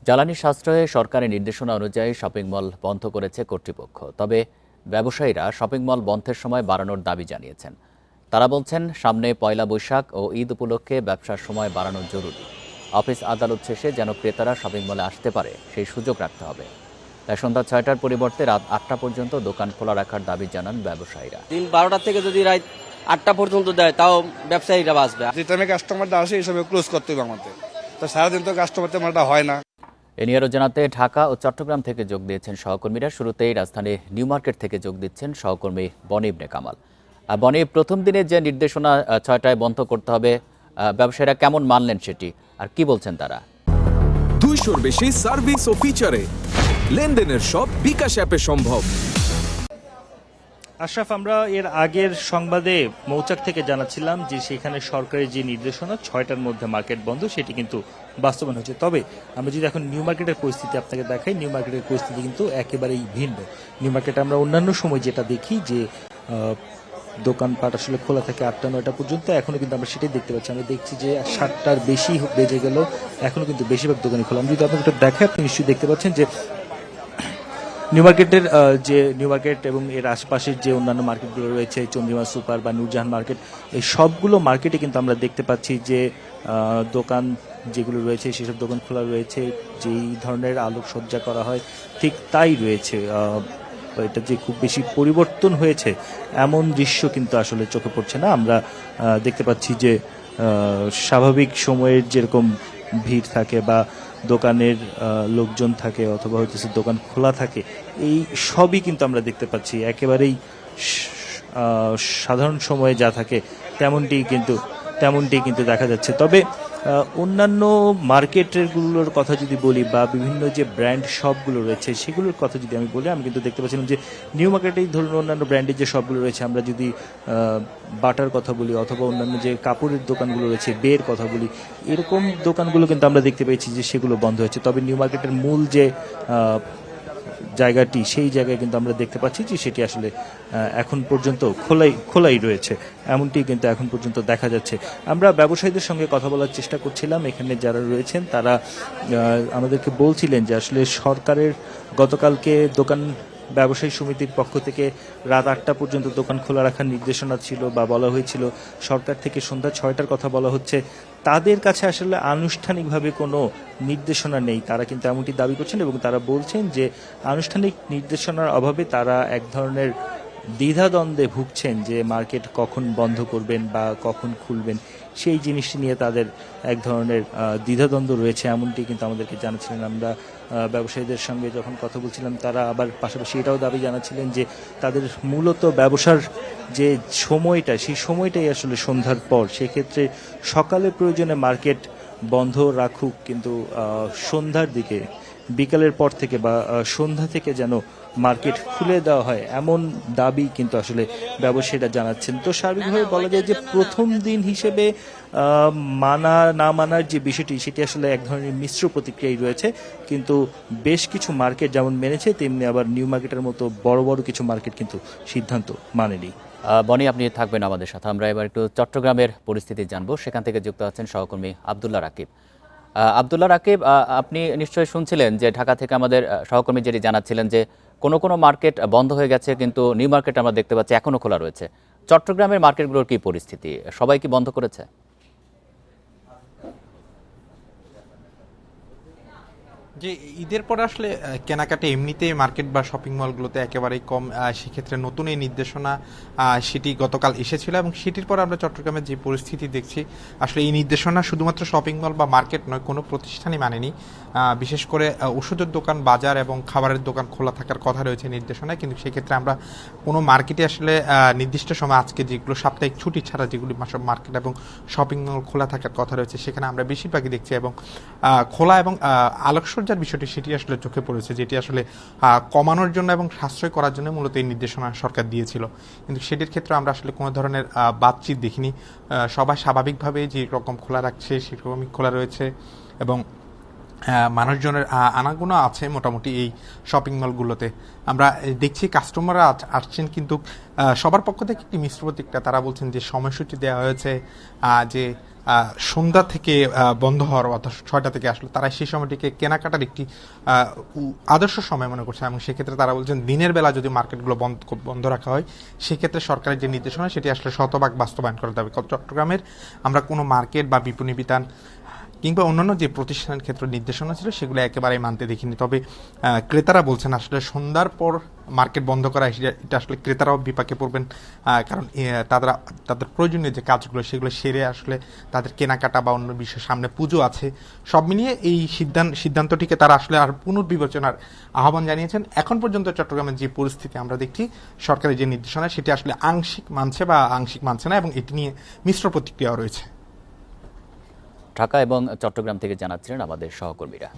জ্বালানি সাশ্রয়ে সরকারি নির্দেশনা অনুযায়ী শপিং মল বন্ধ করেছে কর্তৃপক্ষ। তবে ব্যবসায়ীরা শপিং মল বন্ধের সময় বাড়ানোর দাবি জানিয়েছেন। তারা বলছেন, সামনে পয়লা বৈশাখ ও ঈদ উপলক্ষে ব্যবসার সময় বাড়ানো জরুরি। অফিস আদালত শেষে যেন ক্রেতারা শপিং মলে আসতে পারে সেই সুযোগ রাখতে হবে। তাই সন্ধ্যা ৬টার পরিবর্তে রাত ৮টা পর্যন্ত দোকান খোলা রাখার দাবি জানান ব্যবসায়ীরা। দিন ১২টা থেকে যদি রাত ৮টা পর্যন্ত দেয় তাও ব্যবসায়ীরা বাঁচবে। যে টাইমে কাস্টমারটা আসে এই সময় ক্লোজ করতে হবে আমাদের, তো সারাদিন তো কাস্টমারটা মালটা হয় না। এ নিয়ে আরও জানাতে ঢাকা ও চট্টগ্রাম থেকে যোগ দিয়েছেন সহকর্মীরা। শুরুতেই রাজধানী নিউ মার্কেট থেকে যোগ দিচ্ছেন সহকর্মী বনি ইবনে কামাল। বনি, প্রথম দিনে যে নির্দেশনা ৬টায় বন্ধ করতে হবে, ব্যবসায়ীরা কেমন মানলেন সেটি, আর কি বলছেন তারা? 200-র বেশি সার্ভিস ও ফিচারে লেনদেনের সব বিকাশ অ্যাপে সম্ভব। আশরাফ, আমরা এর আগের সংবাদে মৌচাক থেকে জানাচ্ছিলাম যে সেখানে সরকারি যে নির্দেশনা ৬টার মধ্যে মার্কেট বন্ধ, সেটি কিন্তু বাস্তবায়ন হচ্ছে। তবে আমরা যদি এখন নিউ মার্কেটের পরিস্থিতি আপনাকে দেখাই, নিউ মার্কেটের পরিস্থিতি কিন্তু একেবারেই ভিন্ন। নিউ মার্কেটে আমরা অন্যান্য সময় যেটা দেখি যে দোকানপাট আসলে খোলা থাকে ৮টা-৯টা পর্যন্ত, এখনও কিন্তু আমরা সেটাই দেখতে পাচ্ছি। আমরা দেখছি যে ৭টার বেশি বেজে গেল, এখনও কিন্তু বেশিরভাগ দোকানই খোলা। আমি যদি আপনাকে এটা দেখাই, আপনি নিশ্চয়ই দেখতে পাচ্ছেন যে নিউ মার্কেটের যে নিউ মার্কেট এবং এর আশপাশের যে অন্যান্য মার্কেটগুলো রয়েছে, চন্দ্রিমা সুপার বা নূরজাহান মার্কেট, এই সবগুলো মার্কেটে কিন্তু আমরা দেখতে পাচ্ছি যে দোকান যেগুলো রয়েছে সেসব দোকান খোলা রয়েছে। যেই ধরনের আলোকসজ্জা করা হয় ঠিক তাই রয়েছে। এটা যে খুব বেশি পরিবর্তন হয়েছে এমন দৃশ্য কিন্তু আসলে চোখে পড়ছে না। আমরা দেখতে পাচ্ছি যে স্বাভাবিক সময়ের যেরকম ভিড় থাকে বা দোকানের লোকজন থাকে অথবা হচ্ছে দোকান খোলা থাকে, এই সবই কিন্তু আমরা দেখতে পাচ্ছি একেবারেই সাধারণ সময়ে যা থাকে তেমনটি কিন্তু দেখা যাচ্ছে। তবে অন্যান্য মার্কেটগুলোর কথা যদি বলি বা বিভিন্ন যে ব্র্যান্ড শপগুলো রয়েছে সেগুলোর কথা যদি আমি বলি, আমি কিন্তু দেখতে পাচ্ছিলাম যে নিউ মার্কেটেই ধরুন অন্যান্য ব্র্যান্ডের যে শপগুলো রয়েছে, আমরা যদি বাটার কথা বলি অথবা অন্যান্য যে কাপড়ের দোকানগুলো রয়েছে, বের কথা বলি, এরকম দোকানগুলো কিন্তু আমরা দেখতে পেয়েছি যে সেগুলো বন্ধ হয়েছে। তবে নিউ মার্কেটের মূল যে জায়গাটি, সেই জায়গায় কিন্তু আমরা দেখতে পাচ্ছি যে সেটি আসলে এখন পর্যন্ত খোলাই রয়েছে, এমনটি কিন্তু এখন পর্যন্ত দেখা যাচ্ছে। আমরা ব্যবসায়ীদের সঙ্গে কথা বলার চেষ্টা করছিলাম, এখানে যারা রয়েছেন তারা আমাদেরকে বলছিলেন যে আসলে সরকারের গতকালকে দোকান ব্যবসায়ী সমিতির পক্ষ থেকে রাত ৮টা পর্যন্ত দোকান খোলা রাখার নির্দেশনা ছিল বা বলা হয়েছিল, সরকার থেকে সন্ধ্যা ৬টার কথা বলা হচ্ছে। তাদের কাছে আসলে আনুষ্ঠানিকভাবে কোনো নির্দেশনা নেই, তারা কিন্তু এমনটি দাবি করছেন এবং তারা বলছেন যে আনুষ্ঠানিক নির্দেশনার অভাবে তারা এক ধরনের দ্বিধাদ্বন্দ্বে ভুগছেন যে মার্কেট কখন বন্ধ করবেন বা কখন খুলবেন, সেই জিনিসটি নিয়ে তাদের এক ধরনের দ্বিধাদ্বন্দ্ব রয়েছে, এমনটি কিন্তু আমাদেরকে জানাচ্ছিলেন। আমরা ব্যবসায়ীদের সঙ্গে যখন কথা বলছিলাম, তারা আবার পাশাপাশি এটাও দাবি জানাচ্ছিলেন যে তাদের মূলত ব্যবসার যে সময়টা, সেই সময়টাই আসলে সন্ধ্যার পর, সেক্ষেত্রে সকালে প্রয়োজনে মার্কেট বন্ধ রাখুক, কিন্তু সন্ধ্যার দিকে বিকালের পর থেকে বা সন্ধ্যা থেকে যেন মার্কেট খুলে দেওয়া হয়, এমন দাবি কিন্তু আসলে ব্যবসায়ীরা জানাচ্ছেন। তো সার্বিকভাবে বলা যায় যে প্রথম দিন হিসেবে মানা না মানার যে বিষয়টি, সেটি আসলে এক ধরনের মিশ্র প্রতিক্রিয়াই রয়েছে। কিন্তু বেশ কিছু মার্কেট যেমন মেনেছে, তেমনি আবার নিউ মার্কেটের মতো বড় বড় কিছু মার্কেট কিন্তু সিদ্ধান্ত মানেনি। বনি, আপনি থাকবেন আমাদের সাথে। আমরা এবার একটু চট্টগ্রামের পরিস্থিতি জানবো। সেখান থেকে যুক্ত আছেন সহকর্মী আব্দুল্লাহ রাকিব। আব্দুল্লাহ রাকিব, আপনি নিশ্চয়ই শুনছিলেন যে ঢাকা থেকে আমাদের সহকর্মী যেটি জানাচ্ছিলেন যে কোনো মার্কেট বন্ধ হয়ে গেছে, কিন্তু নিউ মার্কেট আমরা দেখতে পাচ্ছি এখনও খোলা রয়েছে। চট্টগ্রামের মার্কেটগুলোর কি পরিস্থিতি? সবাই কি বন্ধ করেছে? যে ঈদের পরে আসলে কেনাকাটা এমনিতেই মার্কেট বা শপিং মলগুলোতে একেবারেই কম, সেক্ষেত্রে নতুন এই নির্দেশনা সেটি গতকাল এসেছিল এবং সেটির পর আমরা চট্টগ্রামের যে পরিস্থিতি দেখছি, আসলে এই নির্দেশনা শুধুমাত্র শপিং মল বা মার্কেট নয়, কোনো প্রতিষ্ঠানই মানেনি। বিশেষ করে ওষুধের দোকান, বাজার এবং খাবারের দোকান খোলা থাকার কথা রয়েছে নির্দেশনায়, কিন্তু সেক্ষেত্রে আমরা কোনো মার্কেটে আসলে নির্দিষ্ট সময়, আজকে যেগুলো সাপ্তাহিক ছুটি ছাড়া যেগুলি মার্কেট এবং শপিং মল খোলা থাকার কথা রয়েছে, সেখানে আমরা বেশিরভাগই দেখছি এবং খোলা এবং আলোকসজ্জার বিষয়টি সেটি আসলে চোখে পড়েছে, যেটি আসলে কমানোর জন্য এবং সাশ্রয় করার জন্য মূলত এই নির্দেশনা সরকার দিয়েছিল। কিন্তু সেটির ক্ষেত্রে আমরা আসলে কোনো ধরনের বাতচিত দেখিনি। সবাই স্বাভাবিকভাবে যে রকম খোলা রাখছে সেরকমই খোলা রয়েছে এবং মানুষজনের আনাগোনা আছে মোটামুটি এই শপিং মলগুলোতে। আমরা দেখছি কাস্টমাররা আসছেন, কিন্তু সবার পক্ষ থেকে একটি মিশ্র প্রতিক্রিয়া। তারা বলছেন যে সময়সূচি দেওয়া হয়েছে যে সন্ধ্যা থেকে বন্ধ হওয়ার, অর্থাৎ 6টা থেকে আসলে তারা সেই সময়টিকে কেনাকাটার একটি আদর্শ সময় মনে করছে, এবং সেক্ষেত্রে তারা বলছেন দিনের বেলা যদি মার্কেটগুলো বন্ধ রাখা হয় সেক্ষেত্রে সরকারের যে নির্দেশনা সেটি আসলে শতভাগ বাস্তবায়ন করা যাবে। চট্টগ্রামের আমরা কোনো মার্কেট বা বিপণী বিতান কিংবা অন্যান্য যে প্রতিষ্ঠানের ক্ষেত্রে নির্দেশনা ছিল সেগুলো একেবারেই মানতে দেখিনি। তবে ক্রেতারা বলছেন আসলে সন্ধ্যার পর মার্কেট বন্ধ করা এটা আসলে ক্রেতারাও বিপাকে পড়বেন, কারণ তাদের প্রয়োজনীয় যে কাজগুলো সেগুলো সেরে আসলে তাদের কেনাকাটা বা অন্য বিষয়, সামনে পুজো আছে, সব মিলিয়ে এই সিদ্ধান্তটিকে তারা আসলে আর পুনর্বিবেচনার আহ্বান জানিয়েছেন। এখন পর্যন্ত চট্টগ্রামের যে পরিস্থিতি আমরা দেখছি, সরকারের যে নির্দেশনা সেটি আসলে আংশিক মানছে বা আংশিক মানছে না, এবং এটি নিয়ে মিশ্র প্রতিক্রিয়াও রয়েছে। ঢাকা এবং চট্টগ্রাম থেকে জানাচ্ছিলেন আমাদের সহকর্মীরা।